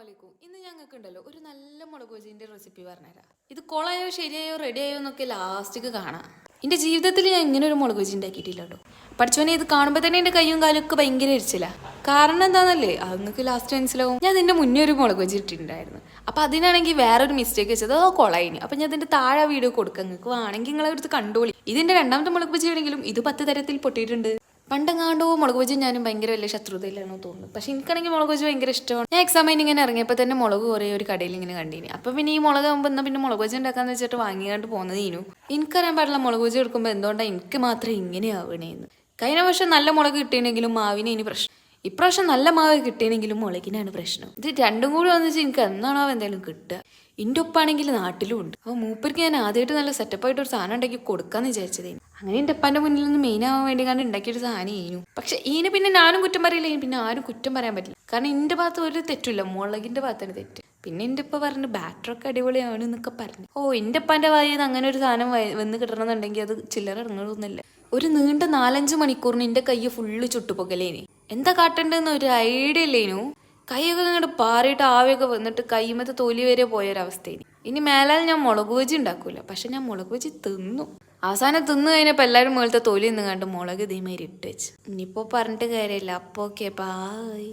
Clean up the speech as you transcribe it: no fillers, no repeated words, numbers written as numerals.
അസ്സലാമലൈക്കും. ഇന്ന് ഞങ്ങൾക്കുണ്ടല്ലോ ഒരു നല്ല മുളക് ബജിന്റെ റെസിപ്പി പറഞ്ഞുതരാം. ഇത് കൊളായോ ശരിയായോ റെഡിയായോ എന്നൊക്കെ ലാസ്റ്റിക്ക് കാണാം. എൻ്റെ ജീവിതത്തിൽ ഞാൻ ഇങ്ങനെ ഒരു മുളക് ബജി ഉണ്ടാക്കിയിട്ടില്ല കേട്ടോ. പഠിച്ചോനെ ഇത് കാണുമ്പോൾ തന്നെ എൻ്റെ കയ്യും കാലും ഒക്കെ ഭയങ്കര എരിച്ചില്ല. കാരണം എന്താണെന്നല്ലേ, അത് നിങ്ങൾക്ക് ലാസ്റ്റ് മനസ്സിലാവും. ഞാൻ ഇതിൻ്റെ മുന്നേ ഒരു മുളക് ബജി ഇട്ടിട്ടുണ്ടായിരുന്നു. അപ്പം അതിനാണെങ്കിൽ വേറൊരു മിസ്റ്റേക്ക് വെച്ചത് കൊളായിനി. അപ്പം ഞാൻ ഇതിൻ്റെ താഴെ വീഡിയോ കൊടുക്കാം, നിങ്ങൾക്ക് വേണമെങ്കിൽ നിങ്ങളെ അടുത്ത് കണ്ടോളി. ഇതിൻ്റെ രണ്ടാമത്തെ മുളക് ബജി ആണെങ്കിലും ഇത് 10 തരത്തിൽ പൊട്ടിയിട്ടുണ്ട്. പണ്ടെങ്ങാണ്ടോ മുളക് ബജി ഞാനും ഭയങ്കര വലിയ ശത്രുതയിലാണോ തോന്നുന്നു. പക്ഷെ എനിക്കാണെങ്കിൽ മുളക് ബജി ഭയങ്കര ഇഷ്ടമാണ്. ഞാൻ എക്സാം കഴിഞ്ഞ് ഇങ്ങനെ ഇറങ്ങിയപ്പോൾ തന്നെ മുളക് കുറേ ഒരു കടയിൽ ഇങ്ങനെ കണ്ടിനി. അപ്പം പിന്നെ ഈ മുളക് ആകുമ്പോൾ എന്നാൽ പിന്നെ മുളക് ബജി ഉണ്ടാക്കാന്ന് വെച്ചിട്ട് വാങ്ങിക്കാണ്ട് പോകുന്നത് ഇനു. എനിക്കറിയാൻ പാടില്ല മുളക് ബജി എടുക്കുമ്പോൾ എന്തുകൊണ്ടാണ് എനിക്ക് മാത്രം ഇങ്ങനെ ആവണേന്ന്. കഴിഞ്ഞ വർഷം നല്ല മുളക് കിട്ടിയെങ്കിലും മാവിന് ഇനി പ്രശ്നം. ഇപ്രാവശ്യം നല്ല മാവ് കിട്ടിയെങ്കിലും മുളകിനാണ് പ്രശ്നം. ഇത് രണ്ടും കൂടി വന്നിച്ച് എനിക്ക് എന്നാണോ എന്തായാലും കിട്ടുക. എൻ്റെ ഒപ്പാണെങ്കിൽ നാട്ടിലും ഉണ്ട്. അപ്പോൾ മൂപ്പർക്ക് ഞാൻ ആദ്യമായിട്ട് നല്ല സെറ്റപ്പായിട്ട് ഒരു സാധനം ഉണ്ടാക്കി കൊടുക്കാന്ന് വിചാരിച്ചതേ. അങ്ങനെ എൻ്റെ അപ്പാൻ്റെ മുന്നിൽ നിന്ന് മെയിൻ ആവാൻ വേണ്ടി കാരണം ഉണ്ടാക്കിയൊരു സാധനം ഈനു. പക്ഷെ ഈന് പിന്നെ ഞാനും കുറ്റം പറയില്ല, പിന്നെ ആരും കുറ്റം പറയാൻ പറ്റില്ല. കാരണം എൻ്റെ ഭാഗത്ത് ഒരു തെറ്റില്ല, മുളകിൻ്റെ ഭാഗത്താണ് തെറ്റ്. പിന്നെ എൻ്റെ ഉപ്പ പറഞ്ഞു ബാറ്ററൊക്കെ അടിപൊളിയാണ് എന്നൊക്കെ പറഞ്ഞു. എൻ്റെ ഉപ്പാൻ്റെ വായിൽ അങ്ങനെ ഒരു സാധനം വന്ന് കിട്ടണമെന്നുണ്ടെങ്കിൽ അത് ചില്ലറ ഇറങ്ങണമെന്നില്ല. ഒരു നീണ്ട 4-5 മണിക്കൂറിന് എൻ്റെ കൈ ഫുള്ള് ചുട്ടുപൊക്കലേനി. എന്താ കാട്ടേണ്ടതെന്ന് ഒരു ഐഡിയ ഇല്ലേനു. കൈയൊക്കെ ഇങ്ങോട്ട് പാറിയിട്ട് ആവിയൊക്കെ വന്നിട്ട് കൈമത്തെ തൊലി വരെ പോയൊരവസ്ഥയിന്. ഇനി മേലാൽ ഞാൻ മുളക് ബജി ഉണ്ടാക്കൂല, പക്ഷെ ഞാൻ മുളക് ബജി തിന്നു. അവസാനം തിന്നു കഴിഞ്ഞപ്പോൾ എല്ലാവരും മുകളിലത്തെ തൊലി നിന്ന് കണ്ട് മുളക് ഇതേമാതിരി ഇട്ട് വെച്ച്. ഇനിയിപ്പോൾ പറഞ്ഞിട്ട് കാര്യമില്ല. അപ്പോൾ ഓക്കെ, ബായ്.